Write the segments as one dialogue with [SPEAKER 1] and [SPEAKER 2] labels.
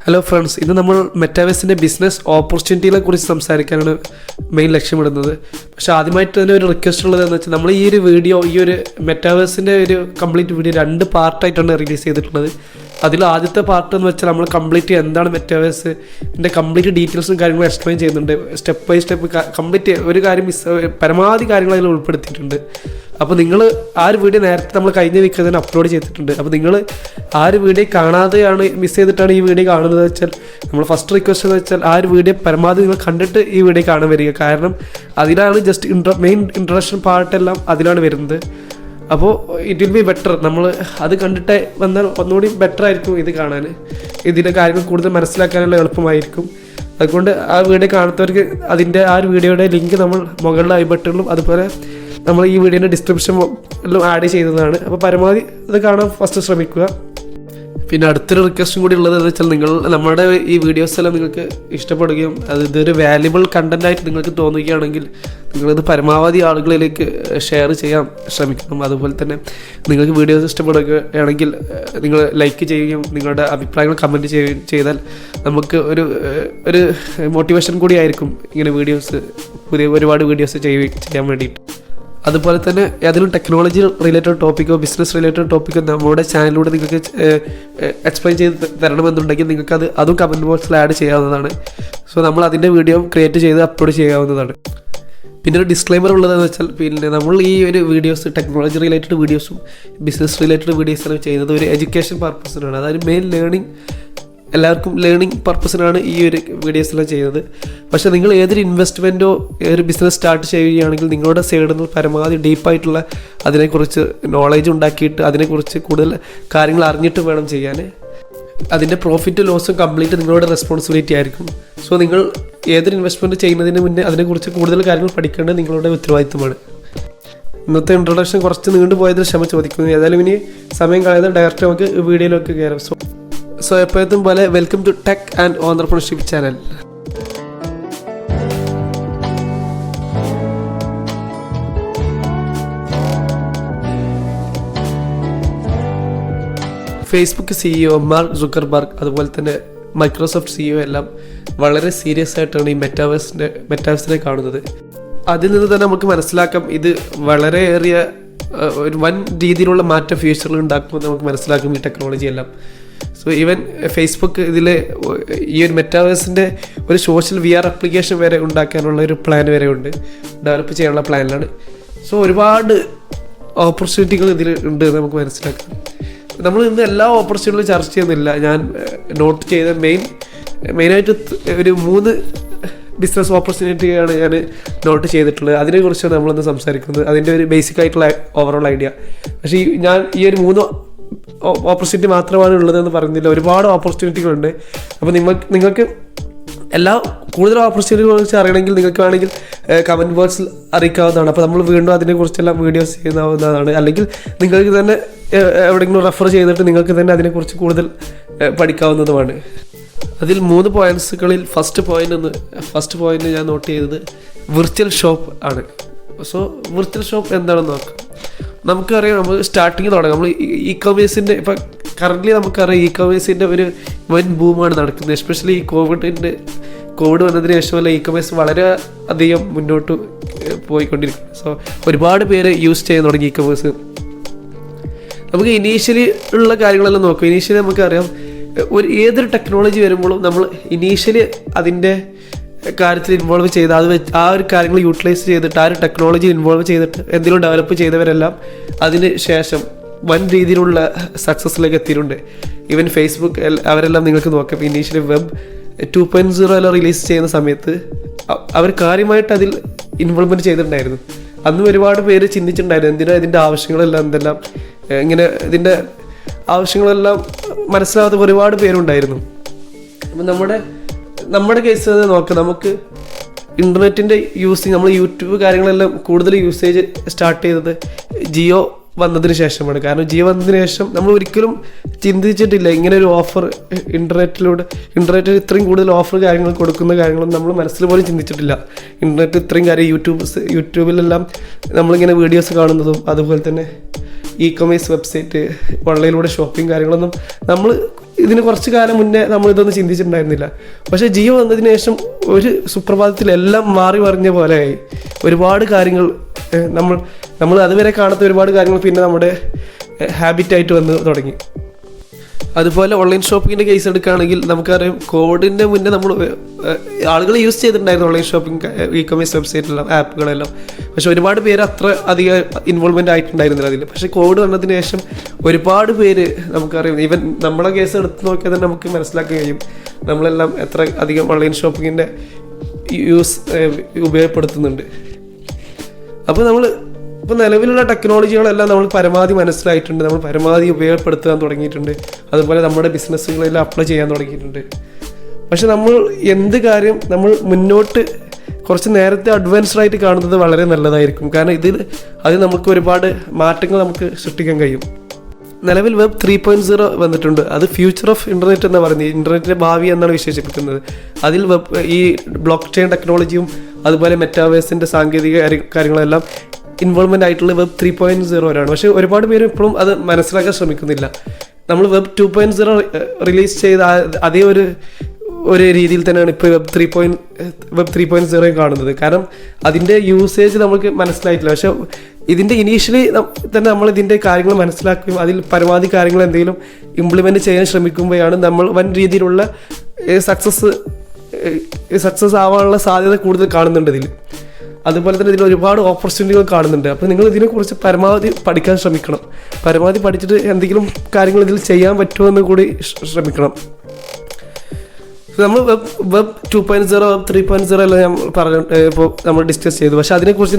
[SPEAKER 1] Hello friends, ഇന്ന് നമ്മൾ മെറ്റാവേഴ്സിൻ്റെ business ഓപ്പർച്യൂണിറ്റികളെ കുറിച്ച് സംസാരിക്കാനാണ് മെയിൻ ലക്ഷ്യമിടുന്നത്. പക്ഷേ ആദ്യമായിട്ട് തന്നെ ഒരു റിക്വസ്റ്റ് ഉള്ളതെന്ന് വെച്ചാൽ നമ്മൾ ഈ ഒരു വീഡിയോ, ഈ ഒരു മെറ്റാവേഴ്സിൻ്റെ ഒരു കംപ്ലീറ്റ് വീഡിയോ 2 പാർട്ടായിട്ടാണ് റിലീസ് ചെയ്തിട്ടുള്ളത്. അതിൽ ആദ്യത്തെ പാർട്ട് എന്ന് വെച്ചാൽ നമ്മൾ കംപ്ലീറ്റ് എന്താണ് മെറ്റാവേഴ്സ്, ഇതിൻ്റെ കംപ്ലീറ്റ് ഡീറ്റെയിൽസും കാര്യങ്ങളും എക്സ്പ്ലെയിൻ ചെയ്യുന്നുണ്ട്. സ്റ്റെപ്പ് ബൈ സ്റ്റെപ്പ് കംപ്ലീറ്റ് ഒരു കാര്യം പരമാവധി കാര്യങ്ങൾ അതിൽ ഉൾപ്പെടുത്തിയിട്ടുണ്ട്. അപ്പോൾ നിങ്ങൾ ആ ഒരു വീഡിയോ നേരത്തെ നമ്മൾ കഴിഞ്ഞ വീക്ക് തന്നെ അപ്ലോഡ് ചെയ്തിട്ടുണ്ട്. അപ്പോൾ നിങ്ങൾ ആ ഒരു വീഡിയോ കാണാതെയാണ്, മിസ് ചെയ്തിട്ടാണ് ഈ വീഡിയോ കാണുന്നത് വെച്ചാൽ, നമ്മൾ ഫസ്റ്റ് റിക്വസ്റ്റ് എന്ന് വെച്ചാൽ ആ ഒരു വീഡിയോ പരമാവധി നിങ്ങൾ കണ്ടിട്ട് ഈ വീഡിയോ കാണാൻ വരിക. കാരണം അതിലാണ് ജസ്റ്റ് മെയിൻ ഇൻട്രൊഡക്ഷൻ പാർട്ടെല്ലാം അതിലാണ് വരുന്നത്. അപ്പോൾ ഇറ്റ് വിൽ ബി ബെറ്റർ, നമ്മൾ അത് കണ്ടിട്ട് വന്നാൽ ഒന്നുകൂടി ബെറ്റർ ആയിരിക്കും ഇത് കാണാൻ. ഇതിൻ്റെ കാര്യങ്ങൾ കൂടുതൽ മനസ്സിലാക്കാനുള്ള എളുപ്പമായിരിക്കും. അതുകൊണ്ട് ആ വീഡിയോ കാണാത്തവർക്ക് അതിൻ്റെ ആ ഒരു വീഡിയോയുടെ ലിങ്ക് നമ്മൾ മുകളിലെ ഐ ബട്ടണിലും അതുപോലെ നമ്മൾ ഈ വീഡിയോൻ്റെ ഡിസ്ക്രിപ്ഷനിലും ആഡ് ചെയ്തതാണ്. അപ്പോൾ പരമാവധി അത് കാണാൻ ഫസ്റ്റ് ശ്രമിക്കുക. പിന്നെ അടുത്തൊരു റിക്വസ്റ്റും കൂടി ഉള്ളതെന്ന് വെച്ചാൽ, നമ്മുടെ ഈ വീഡിയോസ് എല്ലാം നിങ്ങൾക്ക് ഇഷ്ടപ്പെടുകയും ഇതൊരു വാല്യുബിൾ കണ്ടൻറ്റായിട്ട് നിങ്ങൾക്ക് തോന്നുകയാണെങ്കിൽ നിങ്ങളിത് പരമാവധി ആളുകളിലേക്ക് ഷെയർ ചെയ്യാൻ ശ്രമിക്കണം. അതുപോലെ തന്നെ നിങ്ങൾക്ക് വീഡിയോസ് ഇഷ്ടപ്പെടുകയാണെങ്കിൽ നിങ്ങൾ ലൈക്ക് ചെയ്യുകയും നിങ്ങളുടെ അഭിപ്രായങ്ങൾ കമൻറ്റ് ചെയ്താൽ നമുക്ക് ഒരു മോട്ടിവേഷൻ കൂടി ആയിരിക്കും ഇങ്ങനെ ഒരുപാട് വീഡിയോസ് ചെയ്യാൻ വേണ്ടിയിട്ട്. അതുപോലെ തന്നെ ഏതെങ്കിലും ടെക്നോളജി റിലേറ്റഡ് ടോപ്പിക്കോ ബിസിനസ് റിലേറ്റഡ് ടോപ്പിക്കോ നമ്മുടെ ചാനലിലൂടെ നിങ്ങൾക്ക് എക്സ്പ്ലെയിൻ ചെയ്ത് തരണമെന്നുണ്ടെങ്കിൽ നിങ്ങൾക്ക് അതും കമൻറ്റ് ബോക്സിൽ ആഡ് ചെയ്യാവുന്നതാണ്. സോ നമ്മൾ അതിൻ്റെ വീഡിയോ ക്രിയേറ്റ് ചെയ്ത് അപ്ലോഡ് ചെയ്യാവുന്നതാണ്. പിന്നെ ഒരു ഡിസ്ക്ലൈമർ ഉള്ളതെന്ന് വെച്ചാൽ, പിന്നെ നമ്മൾ ഈ ഒരു വീഡിയോസ് ടെക്നോളജി റിലേറ്റഡ് വീഡിയോസും ബിസിനസ് റിലേറ്റഡ് വീഡിയോസെല്ലാം ചെയ്യുന്നത് ഒരു എഡ്യൂക്കേഷൻ പർപ്പസിനാണ്. അതായത് എല്ലാവർക്കും ലേണിംഗ് പർപ്പസിനാണ് ഈ ഒരു വീഡിയോസെല്ലാം ചെയ്യുന്നത്. പക്ഷേ നിങ്ങൾ ഏതൊരു ഇൻവെസ്റ്റ്മെൻറ്റോ ഒരു ബിസിനസ് സ്റ്റാർട്ട് ചെയ്യുകയാണെങ്കിൽ നിങ്ങളുടെ സൈഡിൽ നിന്ന് പരമാവധി ഡീപ്പായിട്ടുള്ള അതിനെക്കുറിച്ച് നോളേജ് ഉണ്ടാക്കിയിട്ട് അതിനെക്കുറിച്ച് കൂടുതൽ കാര്യങ്ങൾ അറിഞ്ഞിട്ട് വേണം ചെയ്യാൻ. അതിൻ്റെ പ്രോഫിറ്റ് ലോസും കംപ്ലീറ്റ് നിങ്ങളുടെ റെസ്പോൺസിബിലിറ്റി ആയിരിക്കും. സോ നിങ്ങൾ ഏതൊരു ഇൻവെസ്റ്റ്മെൻറ്റ് ചെയ്യുന്നതിന് മുന്നേ അതിനെക്കുറിച്ച് കൂടുതൽ കാര്യങ്ങൾ പഠിക്കേണ്ടത് നിങ്ങളുടെ ഉത്തരവാദിത്തമാണ്. ഇന്നത്തെ ഇൻട്രൊഡക്ഷൻ കുറച്ച് നീണ്ടുപോയതിൽ ക്ഷമ ചോദിക്കുന്നു. ഏതായാലും ഇനി സമയം കളയാതെ ഡയറക്റ്റ് നമുക്ക് വീഡിയോയിലൊക്കെ കയറാം. സോ എപ്പോഴത്തും പോലെ welcome to tech and entrepreneurship channel. Facebook CEO Mark Zuckerberg, അതുപോലെ തന്നെ മൈക്രോസോഫ്റ്റ് CEO എല്ലാം വളരെ സീരിയസ് ആയിട്ടാണ് ഈ മെറ്റാവേഴ്സിനെ കാണുന്നത്. അതിൽ നിന്ന് തന്നെ നമുക്ക് മനസ്സിലാക്കാം ഇത് വളരെയേറിയ ഒരു വൻ രീതിയിലുള്ള മാറ്റം ഫ്യൂച്ചറിൽ ഉണ്ടാക്കുമെന്ന് നമുക്ക് മനസ്സിലാക്കും ഈ ടെക്നോളജി എല്ലാം. സോ ഈവൻ ഫേസ്ബുക്ക് ഇതിൽ ഈ ഒരു മെറ്റാവേഴ്സിൻ്റെ ഒരു സോഷ്യൽ VR ആപ്ലിക്കേഷൻ വരെ ഉണ്ടാക്കാനുള്ള ഒരു പ്ലാൻ വരെ ഉണ്ട്, ഡെവലപ്പ് ചെയ്യാനുള്ള പ്ലാനിലാണ്. സോ ഒരുപാട് ഓപ്പർച്യൂണിറ്റികൾ ഇതിൽ ഉണ്ട് എന്ന് നമുക്ക് മനസ്സിലാക്കാം. നമ്മൾ ഇന്ന് എല്ലാ ഓപ്പർച്യൂണിറ്റികളും ചർച്ച ചെയ്യുന്നില്ല. ഞാൻ നോട്ട് ചെയ്ത മെയിനായിട്ട് ഒരു 3 ബിസിനസ് ഓപ്പർച്യൂണിറ്റിയാണ് ഞാൻ നോട്ട് ചെയ്തിട്ടുള്ളത്. അതിനെക്കുറിച്ചാണ് നമ്മളിന്ന് സംസാരിക്കുന്നത്, അതിൻ്റെ ഒരു ബേസിക് ആയിട്ടുള്ള ഓവറോൾ ഐഡിയ. പക്ഷേ ഞാൻ ഈ ഒരു 3 ഓപ്പർച്യൂണിറ്റി മാത്രമാണ് ഉള്ളതെന്ന് പറയുന്നില്ല, ഒരുപാട് ഓപ്പർച്യൂണിറ്റികളുണ്ട്. അപ്പോൾ നിങ്ങൾക്ക് കൂടുതൽ ഓപ്പർച്യൂണിറ്റികളെ കുറിച്ച് അറിയണമെങ്കിൽ നിങ്ങൾക്ക് വേണമെങ്കിൽ കമൻറ്റ് ബോക്സിൽ അറിയിക്കാവുന്നതാണ്. അപ്പോൾ നമ്മൾ വീണ്ടും അതിനെക്കുറിച്ചെല്ലാം വീഡിയോസ് ചെയ്യുന്നതാണ്. അല്ലെങ്കിൽ നിങ്ങൾക്ക് തന്നെ എവിടെയെങ്കിലും റെഫർ ചെയ്തിട്ട് നിങ്ങൾക്ക് തന്നെ അതിനെക്കുറിച്ച് കൂടുതൽ പഠിക്കാവുന്നതുമാണ്. അതിൽ 3 പോയിന്റ്സുകളിൽ ഫസ്റ്റ് പോയിന്റ് ഞാൻ നോട്ട് ചെയ്തത് വിർച്വൽ ഷോപ്പ് ആണ്. സോ വിർച്വൽ ഷോപ്പ് എന്താണെന്ന് നോക്കാം. നമുക്കറിയാം, നമ്മൾ സ്റ്റാർട്ടിങ് തുടങ്ങാം. നമ്മൾ ഇ-കൊമേഴ്സിൻ്റെ ഇപ്പം കറൻ്റ്ലി നമുക്കറിയാം ഇ-കൊമേഴ്സിൻ്റെ ഒരു വൻ ബൂമാണ് നടക്കുന്നത്. എസ്പെഷ്യലി ഈ കോവിഡ് വന്നതിന് ശേഷമല്ല ഇ-കൊമേഴ്സ് വളരെ അധികം മുന്നോട്ട് പോയിക്കൊണ്ടിരിക്കുന്നു. സോ ഒരുപാട് പേര് യൂസ് ചെയ്യാൻ തുടങ്ങി ഇ-കൊമേഴ്സ്. നമുക്ക് ഇനീഷ്യലി ഉള്ള കാര്യങ്ങളെല്ലാം നോക്കും. ഇനീഷ്യലി നമുക്കറിയാം ഏതൊരു ടെക്നോളജി വരുമ്പോഴും നമ്മൾ ഇനീഷ്യലി അതിൻ്റെ കാര്യത്തിൽ ഇൻവോൾവ് ചെയ്ത് ആ ഒരു കാര്യങ്ങൾ യൂട്ടിലൈസ് ചെയ്തിട്ട് ആ ഒരു ടെക്നോളജി ഇൻവോൾവ് ചെയ്തിട്ട് എന്തെങ്കിലും ഡെവലപ്പ് ചെയ്തവരെല്ലാം അതിന് ശേഷം വൻ രീതിയിലുള്ള സക്സസ്സിലേക്ക് എത്തിയിട്ടുണ്ട്. ഈവൻ ഫേസ്ബുക്ക് അവരെല്ലാം നിങ്ങൾക്ക് നോക്കാം. ഇനീഷ്യലി വെബ് 2.0 എല്ലാം റിലീസ് ചെയ്യുന്ന സമയത്ത് അവർ കാര്യമായിട്ട് അതിൽ ഇൻവോൾവ്മെൻറ്റ് ചെയ്തിട്ടുണ്ടായിരുന്നു. അന്ന് ഒരുപാട് പേര് ചിന്തിച്ചിട്ടുണ്ടായിരുന്നു ഇതിൻ്റെ ആവശ്യങ്ങളെല്ലാം എന്തെല്ലാം, ഇങ്ങനെ ഇതിൻ്റെ ആവശ്യങ്ങളെല്ലാം മനസ്സിലാവാത്ത ഒരുപാട് പേരുണ്ടായിരുന്നു. അപ്പം നമ്മുടെ കേസ് നോക്കാം. നമുക്ക് ഇൻ്റർനെറ്റിൻ്റെ യൂസിങ്, നമ്മൾ യൂട്യൂബ് കാര്യങ്ങളെല്ലാം കൂടുതൽ യൂസേജ് സ്റ്റാർട്ട് ചെയ്തത് ജിയോ വന്നതിന് ശേഷമാണ്. കാരണം ജിയോ വന്നതിന് ശേഷം നമ്മൾ ഒരിക്കലും ചിന്തിച്ചിട്ടില്ല ഇങ്ങനെ ഒരു ഓഫർ ഇൻ്റർനെറ്റിൽ ഇത്രയും കൂടുതൽ ഓഫർ കാര്യങ്ങൾ കൊടുക്കുന്ന കാര്യങ്ങളൊന്നും നമ്മൾ മനസ്സിൽ പോലും ചിന്തിച്ചിട്ടില്ല. ഇൻ്റർനെറ്റ് ഇത്രയും കാര്യം യൂട്യൂബിലെല്ലാം നമ്മളിങ്ങനെ വീഡിയോസ് കാണുന്നതും അതുപോലെ തന്നെ ഇ-കൊമേഴ്സ് വെബ്സൈറ്റ്, ഓൺലൈനിലൂടെ ഷോപ്പിംഗ് കാര്യങ്ങളൊന്നും നമ്മൾ ഇതിന് കുറച്ച് കാലം മുന്നേ നമ്മളിതൊന്നും ചിന്തിച്ചിട്ടുണ്ടായിരുന്നില്ല. പക്ഷേ ജിയോ വന്നതിന് ശേഷം ഒരു സുപ്രഭാതത്തിൽ എല്ലാം മാറി മറിഞ്ഞ പോലെയായി. ഒരുപാട് കാര്യങ്ങൾ നമ്മൾ അതുവരെ കാണാത്ത ഒരുപാട് കാര്യങ്ങൾ പിന്നെ നമ്മുടെ ഹാബിറ്റായിട്ട് വന്ന് തുടങ്ങി. അതുപോലെ ഓൺലൈൻ ഷോപ്പിങ്ങിൻ്റെ കേസ് എടുക്കുകയാണെങ്കിൽ നമുക്കറിയാം, കോവിഡിൻ്റെ മുന്നേ നമ്മൾ ആളുകൾ യൂസ് ചെയ്തിട്ടുണ്ടായിരുന്നു ഓൺലൈൻ ഷോപ്പിംഗ് ഇ-കൊമേഴ്സ് വെബ്സൈറ്റിലെല്ലാം ആപ്പുകളെല്ലാം. പക്ഷെ ഒരുപാട് പേര് അത്ര അധികം ഇൻവോൾവ്മെൻ്റ് ആയിട്ടുണ്ടായിരുന്നില്ല അതിൽ. പക്ഷേ കോവിഡ് വന്നതിന് ശേഷം ഒരുപാട് പേര് നമുക്കറിയാം, ഈവൻ നമ്മളെ കേസ് എടുത്ത് നോക്കിയാൽ തന്നെ നമുക്ക് മനസ്സിലാക്കാൻ കഴിയും നമ്മളെല്ലാം എത്ര അധികം ഓൺലൈൻ ഷോപ്പിങ്ങിൻ്റെ ഉപയോഗപ്പെടുത്തുന്നുണ്ട്. അപ്പോൾ ഇപ്പോൾ നിലവിലുള്ള ടെക്നോളജികളെല്ലാം നമ്മൾ പരമാവധി മനസ്സിലായിട്ടുണ്ട്, നമ്മൾ പരമാവധി ഉപയോഗപ്പെടുത്താൻ തുടങ്ങിയിട്ടുണ്ട്. അതുപോലെ നമ്മുടെ ബിസിനസ്സുകളെല്ലാം അപ്ലൈ ചെയ്യാൻ തുടങ്ങിയിട്ടുണ്ട്. പക്ഷെ നമ്മൾ എന്ത് കാര്യം നമ്മൾ മുന്നോട്ട് കുറച്ച് നേരത്തെ അഡ്വാൻസ്ഡ് ആയിട്ട് കാണുന്നത് വളരെ നല്ലതായിരിക്കും. കാരണം അത് നമുക്ക് ഒരുപാട് മാറ്റങ്ങൾ നമുക്ക് സൃഷ്ടിക്കാൻ കഴിയും. നിലവിൽ വെബ് 3.0 വന്നിട്ടുണ്ട്. അത് ഫ്യൂച്ചർ ഓഫ് ഇൻ്റർനെറ്റ് എന്നാണ് പറയുന്നത്. ഇൻ്റർനെറ്റിൻ്റെ ഭാവി എന്നാണ് വിശേഷിപ്പിക്കുന്നത്. അതിൽ ഈ ബ്ലോക്ക് ചെയിൻ ടെക്നോളജിയും അതുപോലെ മെറ്റാവേഴ്സിൻ്റെ സാങ്കേതിക കാര്യങ്ങളെല്ലാം ഇൻവോൾവ്മെൻ്റ് ആയിട്ടുള്ള വെബ് 3.0 വരെയാണ്. പക്ഷേ ഒരുപാട് പേര് ഇപ്പോഴും അത് മനസ്സിലാക്കാൻ ശ്രമിക്കുന്നില്ല. നമ്മൾ വെബ് 2.0 റിലീസ് ചെയ്ത അതേ ഒരു രീതിയിൽ തന്നെയാണ് ഇപ്പോൾ വെബ് 3.0 കാണുന്നത്. കാരണം അതിൻ്റെ യൂസേജ് നമുക്ക് മനസ്സിലായിട്ടില്ല. പക്ഷേ ഇതിൻ്റെ ഇനീഷ്യലി തന്നെ നമ്മൾ ഇതിൻ്റെ കാര്യങ്ങൾ മനസ്സിലാക്കുകയും അതിൽ പരമാവധി കാര്യങ്ങൾ എന്തെങ്കിലും ഇംപ്ലിമെൻറ്റ് ചെയ്യാൻ ശ്രമിക്കുമ്പോഴാണ് നമ്മൾ വൻ രീതിയിലുള്ള സക്സസ് ആവാനുള്ള സാധ്യത കൂടുതൽ കാണുന്നുണ്ട് ഇതിൽ. അതുപോലെ തന്നെ ഇതിൽ ഒരുപാട് ഓപ്പർച്യൂണിറ്റികൾ കാണുന്നുണ്ട്. അപ്പോൾ നിങ്ങൾ ഇതിനെക്കുറിച്ച് പരമാവധി പഠിക്കാൻ ശ്രമിക്കണം. പരമാവധി പഠിച്ചിട്ട് എന്തെങ്കിലും കാര്യങ്ങൾ ഇതിൽ ചെയ്യാൻ പറ്റുമോ എന്ന് കൂടി ശ്രമിക്കണം. നമ്മൾ വെബ് 2.0 വെബ് 3.0 എല്ലാം ഇപ്പോൾ നമ്മൾ ഡിസ്കസ് ചെയ്തു. പക്ഷേ അതിനെക്കുറിച്ച്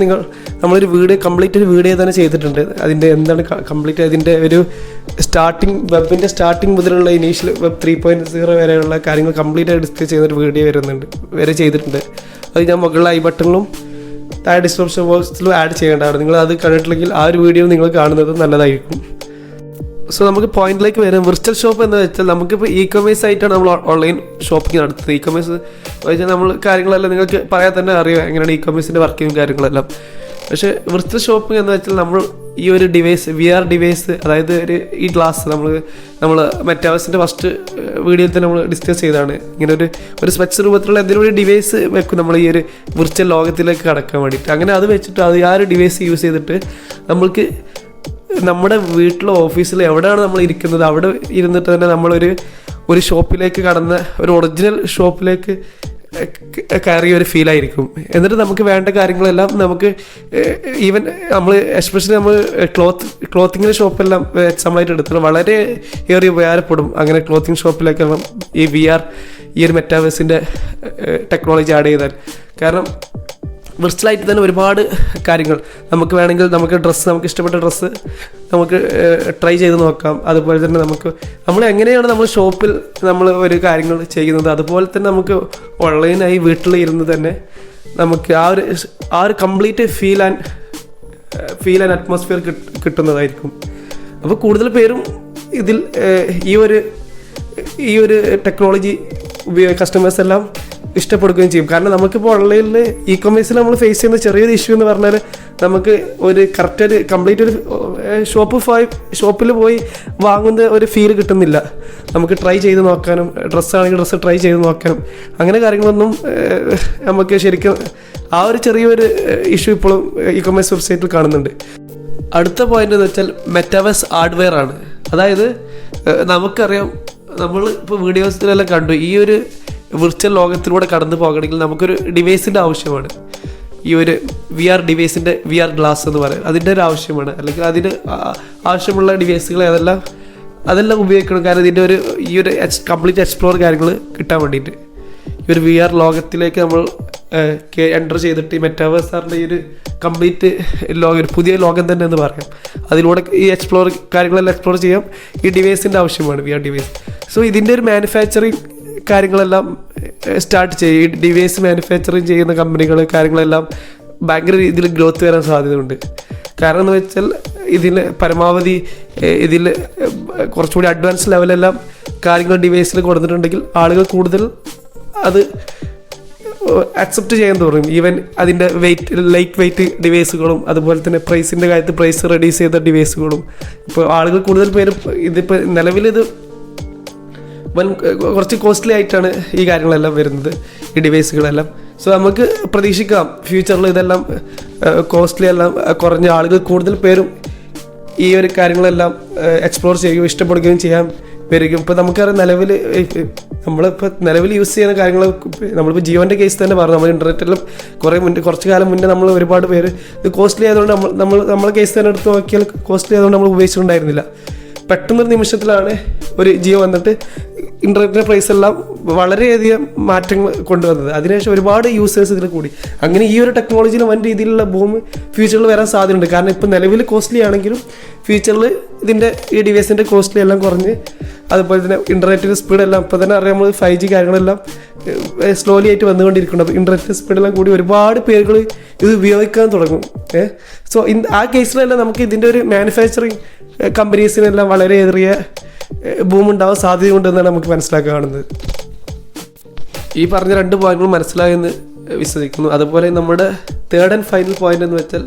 [SPEAKER 1] നമ്മളൊരു കംപ്ലീറ്റ് ഒരു വീഡിയോ തന്നെ ചെയ്തിട്ടുണ്ട്. അതിൻ്റെ എന്താണ് കംപ്ലീറ്റ് അതിൻ്റെ ഒരു വെബിൻ്റെ സ്റ്റാർട്ടിങ് മുതലുള്ള ഇനീഷ്യൽ വെബ് 3.0 വരെയുള്ള കാര്യങ്ങൾ കംപ്ലീറ്റ് ആയി ഡിസ്കസ് ചെയ്യുന്നൊരു വീഡിയോ ചെയ്തിട്ടുണ്ട്. അത് ഞാൻ മുകളിൽ ഐ ബട്ടണിലും താഴെ ഡിസ്ക്രിപ്ഷൻ ബോക്സിലും ആഡ് ചെയ്യേണ്ടതാണ്. നിങ്ങൾ അത് കണ്ടിട്ടില്ലെങ്കിൽ ആ ഒരു വീഡിയോ നിങ്ങൾ കാണുന്നത് നല്ലതായിരിക്കും. സോ നമുക്ക് പോയിന്റിലേക്ക് വരാം. വിർച്വൽ ഷോപ്പ് എന്ന് വെച്ചാൽ നമുക്കിപ്പോൾ ഇ-കൊമേഴ്സ് ആയിട്ടാണ് നമ്മൾ ഓൺലൈൻ ഷോപ്പിംഗ് നടത്തുന്നത്. ഇ-കൊമേഴ്സ് വെച്ചാൽ നമ്മൾ കാര്യങ്ങളെല്ലാം നിങ്ങൾക്ക് പറയാൻ തന്നെ അറിയാം എങ്ങനെയാണ് ഇ-കൊമേഴ്സിൻ്റെ വർക്കിങ്ങും കാര്യങ്ങളെല്ലാം. പക്ഷേ വിർച്വൽ ഷോപ്പിംഗ് എന്ന് വെച്ചാൽ നമ്മൾ ഈ ഒരു ഡിവൈസ് VR ഡിവൈസ്, അതായത് ഈ ഗ്ലാസ് നമ്മൾ മെറ്റാവേഴ്സിൻ്റെ ഫസ്റ്റ് വീഡിയോയിൽ തന്നെ നമ്മൾ ഡിസ്കസ് ചെയ്തതാണ്. ഇങ്ങനെ ഒരു സ്പെക്സ് രൂപത്തിലുള്ള എന്തെങ്കിലും ഒരു ഡിവൈസ് വെക്കും നമ്മൾ ഈ ഒരു വിർച്വൽ ലോകത്തിലേക്ക് കടക്കാൻ വേണ്ടിയിട്ട്. അങ്ങനെ അത് വെച്ചിട്ട് ആ ഒരു ഡിവൈസ് യൂസ് ചെയ്തിട്ട് നമ്മൾക്ക് നമ്മുടെ വീട്ടിലോ ഓഫീസിലോ എവിടെയാണ് നമ്മൾ ഇരിക്കുന്നത് അവിടെ ഇരുന്നിട്ട് തന്നെ നമ്മളൊരു ഷോപ്പിലേക്ക് കടന്ന് ഒരു ഒറിജിനൽ ഷോപ്പിലേക്ക് കയറിയ ഒരു ഫീലായിരിക്കും. എന്നിട്ട് നമുക്ക് വേണ്ട കാര്യങ്ങളെല്ലാം നമുക്ക് ഈവൻ എസ്പെഷ്യലി നമ്മൾ ക്ലോത്തിങ്ങിൻ്റെ ഷോപ്പെല്ലാം എക്സാമ്പിളായിട്ട് എടുത്താൽ വളരെ ഏറെ ഉപകാരപ്പെടും. അങ്ങനെ ക്ലോത്തിങ് ഷോപ്പിലേക്കെല്ലാം ഈ VR ഈ ഒരു മെറ്റാവേഴ്സിൻ്റെ ടെക്നോളജി ആഡ് ചെയ്താൽ. കാരണം വിർച്വലായിട്ട് തന്നെ ഒരുപാട് കാര്യങ്ങൾ നമുക്ക് വേണമെങ്കിൽ നമുക്ക് ഇഷ്ടപ്പെട്ട ഡ്രസ്സ് നമുക്ക് ട്രൈ ചെയ്ത് നോക്കാം. അതുപോലെ തന്നെ നമ്മൾ എങ്ങനെയാണ് നമ്മൾ ഷോപ്പിൽ നമ്മൾ ഒരു കാര്യങ്ങൾ ചെയ്യുന്നത് അതുപോലെ തന്നെ നമുക്ക് ഓൺലൈനായി വീട്ടിൽ ഇരുന്ന് തന്നെ നമുക്ക് ആ ഒരു കംപ്ലീറ്റ് ഫീൽ ആൻഡ് അറ്റ്മോസ്ഫിയർ കിട്ടുന്നതായിരിക്കും. അപ്പോൾ കൂടുതൽ പേരും ഇതിൽ ഈ ഒരു ടെക്നോളജി കസ്റ്റമേഴ്സ് എല്ലാം ഇഷ്ടപ്പെടുകയും ചെയ്യും. കാരണം നമുക്കിപ്പോൾ ഓൺലൈനിൽ ഇ-കൊമേഴ്സിൽ നമ്മൾ ഫേസ് ചെയ്യുന്ന ചെറിയൊരു ഇഷ്യൂ എന്ന് പറഞ്ഞാൽ നമുക്ക് ഒരു കറക്റ്റ് കംപ്ലീറ്റ് ഒരു ഷോപ്പിൽ പോയി വാങ്ങുന്ന ഒരു ഫീൽ കിട്ടുന്നില്ല. നമുക്ക് ട്രൈ ചെയ്ത് നോക്കാനും ഡ്രസ്സാണെങ്കിൽ ഡ്രസ്സ് ട്രൈ ചെയ്ത് നോക്കാനും അങ്ങനെ കാര്യങ്ങളൊന്നും നമുക്ക് ശരിക്കും ആ ഒരു ചെറിയൊരു ഇഷ്യൂ ഇപ്പോഴും ഇ-കൊമേഴ്സ് വെബ്സൈറ്റിൽ കാണുന്നുണ്ട്. അടുത്ത പോയിന്റ് എന്ന് വെച്ചാൽ മെറ്റാവേഴ്സ് ഹാർഡ്വെയർ ആണ്. അതായത് നമുക്കറിയാം, നമ്മൾ ഇപ്പോൾ വീഡിയോസിലെല്ലാം കണ്ടു, ഈ ഒരു വിർച്വൽ ലോകത്തിലൂടെ കടന്നു പോകണമെങ്കിൽ നമുക്കൊരു ഡിവൈസിൻ്റെ ആവശ്യമാണ്. ഈ ഒരു VR ഡിവൈസിൻ്റെ VR ഗ്ലാസ് എന്ന് പറയും, അതിൻ്റെ ഒരു ആവശ്യമാണ്. അല്ലെങ്കിൽ അതിന് ആവശ്യമുള്ള ഡിവൈസുകൾ അതെല്ലാം ഉപയോഗിക്കണം. കാരണം ഇതിൻ്റെ ഈ ഒരു കംപ്ലീറ്റ് എക്സ്പ്ലോർ കാര്യങ്ങൾ കിട്ടാൻ വേണ്ടിയിട്ട് ഈ ഒരു VR ലോകത്തിലേക്ക് നമ്മൾ എൻ്റർ ചെയ്തിട്ട് ഈ മെറ്റാവേഴ്സാറിൻ്റെ ഈ ഒരു കംപ്ലീറ്റ് ഒരു പുതിയ ലോകം തന്നെ എന്ന് പറയാം. അതിലൂടെ ഈ കാര്യങ്ങളെല്ലാം എക്സ്പ്ലോർ ചെയ്യാം. ഈ ഡിവൈസിൻ്റെ ആവശ്യമാണ് VR ഡിവൈസ്. സോ ഇതിൻ്റെ ഒരു മാനുഫാക്ചറിങ് കാര്യങ്ങളെല്ലാം സ്റ്റാർട്ട് ചെയ്യും. ഈ ഡിവൈസ് മാനുഫാക്ചറിങ് ചെയ്യുന്ന കമ്പനികൾ കാര്യങ്ങളെല്ലാം ഭയങ്കര രീതിയിൽ ഗ്രോത്ത് വരാൻ സാധ്യതയുണ്ട്. കാരണം എന്ന് വെച്ചാൽ പരമാവധി കുറച്ചുകൂടി അഡ്വാൻസ് ലെവലെല്ലാം കാര്യങ്ങൾ ഡിവൈസിൽ കൊടുത്തിട്ടുണ്ടെങ്കിൽ ആളുകൾ കൂടുതൽ അത് അക്സെപ്റ്റ് ചെയ്യാൻ തുടങ്ങും. ഈവൻ അതിൻ്റെ ലൈറ്റ് വെയ്റ്റ് ഡിവൈസുകളും അതുപോലെ തന്നെ പ്രൈസിൻ്റെ കാര്യത്തിൽ പ്രൈസ് റെഡ്യൂസ് ചെയ്ത ഡിവൈസുകളും ഇപ്പോൾ ആളുകൾ കൂടുതൽ പേര് ഇതിപ്പോൾ നിലവിലിത് കുറച്ച് കോസ്റ്റ്ലി ആയിട്ടാണ് ഈ കാര്യങ്ങളെല്ലാം വരുന്നത്, ഈ ഡിവൈസുകളെല്ലാം. സോ നമുക്ക് പ്രതീക്ഷിക്കാം ഫ്യൂച്ചറിൽ ഇതെല്ലാം കോസ്റ്റ്ലി എല്ലാം കുറഞ്ഞ ആളുകൾ കൂടുതൽ പേരും ഈ ഒരു കാര്യങ്ങളെല്ലാം എക്സ്പ്ലോർ ചെയ്യുകയും ഇഷ്ടപ്പെടുകയും ചെയ്യാൻ വരികയും. ഇപ്പോൾ നമുക്കറിയാം നിലവിൽ യൂസ് ചെയ്യുന്ന കാര്യങ്ങൾ, നമ്മളിപ്പോൾ ജിയോൻ്റെ കേസ് തന്നെ പറഞ്ഞു, നമ്മൾ ഇൻ്റർനെറ്റിലും കുറച്ച് കാലം മുന്നേ നമ്മൾ ഒരുപാട് പേര് ഇത് കോസ്റ്റ്ലി ആയതുകൊണ്ട് നമ്മളെ കേസ് തന്നെ എടുത്ത് നോക്കിയാൽ കോസ്റ്റ്ലി ആയതുകൊണ്ട് നമ്മൾ ഉപയോഗിച്ചിട്ടുണ്ടായിരുന്നില്ല. പെട്ടെന്നൊരു നിമിഷത്തിലാണ് ഒരു ജിയോ വന്നിട്ട് ഇൻ്റർനെറ്റിൻ്റെ പ്രൈസ് എല്ലാം വളരെയധികം മാറ്റങ്ങൾ കൊണ്ടുവന്നത്. അതിനുശേഷം ഒരുപാട് യൂസേഴ്സ് ഇതിൽ കൂടി. അങ്ങനെ ഈ ഒരു ടെക്നോളജിയിൽ വൻ രീതിയിലുള്ള ബൂം ഫ്യൂച്ചറിൽ വരാൻ സാധ്യതയുണ്ട്. കാരണം ഇപ്പോൾ നിലവിൽ കോസ്റ്റ്ലി ആണെങ്കിലും ഫ്യൂച്ചറിൽ ഇതിൻ്റെ ഈ ഡിവൈസിൻ്റെ കോസ്റ്റ്ലി എല്ലാം കുറഞ്ഞ്, അതുപോലെ തന്നെ ഇൻ്റർനെറ്റിൻ്റെ സ്പീഡെല്ലാം ഇപ്പോൾ തന്നെ അറിയാം, നമ്മൾ 5G കാര്യങ്ങളെല്ലാം സ്ലോലി ആയിട്ട് വന്നുകൊണ്ടിരിക്കുന്നത്. അപ്പോൾ ഇൻ്റർനെറ്റ് സ്പീഡെല്ലാം കൂടി ഒരുപാട് പേരുകൾ ഇത് ഉപയോഗിക്കാൻ തുടങ്ങും. സോ ആ കേസിലെല്ലാം നമുക്ക് ഇതിൻ്റെ ഒരു മാനുഫാക്ചറിങ് കമ്പനീസിനെല്ലാം വളരെയേറിയ ബൂം ഉണ്ടാവാൻ സാധ്യതയുണ്ടെന്നാണ് നമുക്ക് മനസ്സിലാക്കാൻ കാണുന്നത്. ഈ പറഞ്ഞ 2 പോയിന്റുകൾ മനസ്സിലായെന്ന് വിശ്വസിക്കുന്നു. അതുപോലെ നമ്മുടെ തേർഡ് ആൻഡ് ഫൈനൽ പോയിന്റ് എന്ന് വെച്ചാൽ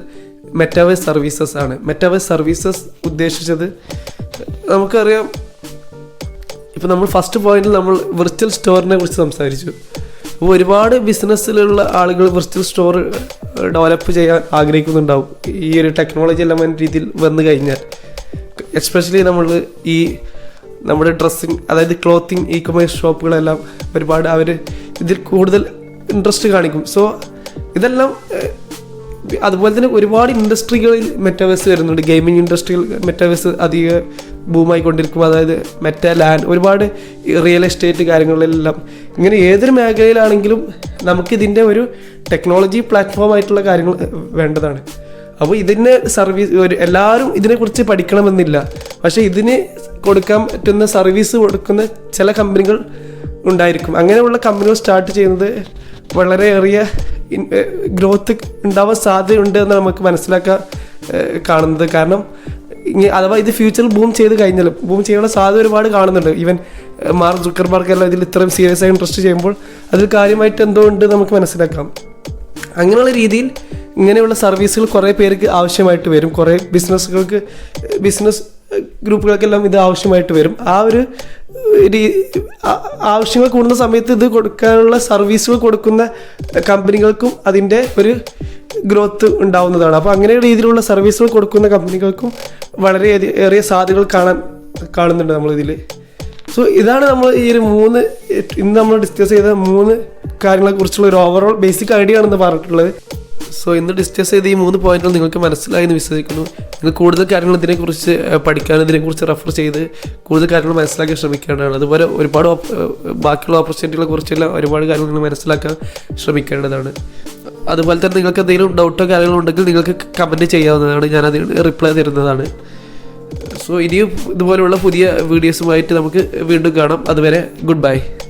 [SPEAKER 1] മെറ്റാവേഴ്സ് സർവീസസ് ആണ്. മെറ്റാവേഴ്സ് സർവീസസ് ഉദ്ദേശിച്ചത് നമുക്കറിയാം, ഇപ്പോൾ നമ്മൾ ഫസ്റ്റ് പോയിന്റിൽ നമ്മൾ വിർച്വൽ സ്റ്റോറിനെ കുറിച്ച് സംസാരിച്ചു. അപ്പോൾ ഒരുപാട് ബിസിനസ്സിലുള്ള ആളുകൾ വിർച്വൽ സ്റ്റോർ ഡെവലപ്പ് ചെയ്യാൻ ആഗ്രഹിക്കുന്നുണ്ടാവും ഈ ഒരു ടെക്നോളജി എല്ലാം രീതിയിൽ വന്നു കഴിഞ്ഞാൽ. എസ്പെഷ്യലി നമ്മുടെ ഡ്രസ്സിങ്, അതായത് ക്ലോത്തിങ് ഇ-കൊമേഴ്സ് ഷോപ്പുകളെല്ലാം ഒരുപാട് അവർ ഇതിൽ കൂടുതൽ ഇൻട്രസ്റ്റ് കാണിക്കും. സോ ഇതെല്ലാം അതുപോലെ തന്നെ ഒരുപാട് ഇൻഡസ്ട്രികളിൽ മെറ്റാവേഴ്സ് വരുന്നുണ്ട്. ഗെയിമിംഗ് ഇൻഡസ്ട്രിയിൽ മെറ്റാവേഴ്സ് അധിക ബൂമായിക്കൊണ്ടിരിക്കും. അതായത് ലാൻഡ്, ഒരുപാട് റിയൽ എസ്റ്റേറ്റ് കാര്യങ്ങളിലെല്ലാം, ഇങ്ങനെ ഏതൊരു മേഖലയിലാണെങ്കിലും നമുക്കിതിൻ്റെ ഒരു ടെക്നോളജി പ്ലാറ്റ്ഫോം ആയിട്ടുള്ള കാര്യങ്ങൾ വേണ്ടതാണ്. അപ്പോൾ ഇതിന് എല്ലാവരും ഇതിനെക്കുറിച്ച് പഠിക്കണമെന്നില്ല. പക്ഷേ ഇതിന് കൊടുക്കാൻ പറ്റുന്ന സർവീസ് കൊടുക്കുന്ന ചില കമ്പനികൾ ഉണ്ടായിരിക്കും. അങ്ങനെയുള്ള കമ്പനികൾ സ്റ്റാർട്ട് ചെയ്യുന്നത് വളരെയേറിയ ഗ്രോത്ത് ഉണ്ടാവാൻ സാധ്യതയുണ്ട് എന്ന് നമുക്ക് മനസ്സിലാക്കാൻ കാണുന്നത്. കാരണം അഥവാ ഇത് ഫ്യൂച്ചറിൽ ബൂം ചെയ്ത് കഴിഞ്ഞാലും ബൂം ചെയ്യാനുള്ള സാധ്യത ഒരുപാട് കാണുന്നുണ്ട്. ഈവൻ മാർക്ക് സുക്കർബർഗ് എല്ലാം ഇതിൽ ഇത്രയും സീരിയസ് ആയി ഇൻട്രസ്റ്റ് ചെയ്യുമ്പോൾ അതിൽ കാര്യമായിട്ട് എന്തോ ഉണ്ട് നമുക്ക് മനസ്സിലാക്കാം. അങ്ങനെയുള്ള രീതിയിൽ ഇങ്ങനെയുള്ള സർവീസുകൾ കുറേ പേർക്ക് ആവശ്യമായിട്ട് വരും. കുറേ ബിസിനസ് ഗ്രൂപ്പുകൾക്കെല്ലാം ഇത് ആവശ്യമായിട്ട് വരും. ആ ഒരു ആവശ്യങ്ങൾ കൂടുന്ന സമയത്ത് ഇത് കൊടുക്കാനുള്ള സർവീസുകൾ കൊടുക്കുന്ന കമ്പനികൾക്കും അതിൻ്റെ ഒരു ഗ്രോത്ത് ഉണ്ടാവുന്നതാണ്. അപ്പോൾ അങ്ങനെ രീതിയിലുള്ള സർവീസുകൾ കൊടുക്കുന്ന കമ്പനികൾക്കും വളരെ ഏറിയ സാധ്യതകൾ കാണുന്നുണ്ട് നമ്മളിതിൽ. സോ ഇതാണ് നമ്മൾ ഇന്ന് നമ്മൾ ഡിസ്കസ് ചെയ്ത 3 കാര്യങ്ങളെക്കുറിച്ചുള്ള ഒരു ഓവറോൾ ബേസിക് ഐഡിയ ആണെന്ന് പറഞ്ഞിട്ടുള്ളത്. സോ ഇന്ന് ഡിസ്കസ് ചെയ്ത ഈ 3 പോയിന്റുകൾ നിങ്ങൾക്ക് മനസ്സിലായി എന്ന് വിശ്വസിക്കുന്നു. നിങ്ങൾ കൂടുതൽ കാര്യങ്ങൾ ഇതിനെക്കുറിച്ച് പഠിക്കാനും ഇതിനെക്കുറിച്ച് റെഫർ ചെയ്ത് കൂടുതൽ കാര്യങ്ങൾ മനസ്സിലാക്കാൻ ശ്രമിക്കേണ്ടതാണ്. അതുപോലെ ഒരുപാട് ബാക്കിയുള്ള ഓപ്പർച്യൂണിറ്റികളെ കുറിച്ചെല്ലാം ഒരുപാട് കാര്യങ്ങൾ മനസ്സിലാക്കാൻ ശ്രമിക്കേണ്ടതാണ്. അതുപോലെ തന്നെ നിങ്ങൾക്ക് എന്തെങ്കിലും ഡൗട്ടോ കാര്യങ്ങളോ ഉണ്ടെങ്കിൽ നിങ്ങൾക്ക് കമൻറ്റ് ചെയ്യാവുന്നതാണ്, ഞാനതിന് റിപ്ലൈ തരുന്നതാണ്. സോ ഇനിയും ഇതുപോലെയുള്ള പുതിയ വീഡിയോസുമായിട്ട് നമുക്ക് വീണ്ടും കാണാം. അതുവരെ ഗുഡ് ബൈ.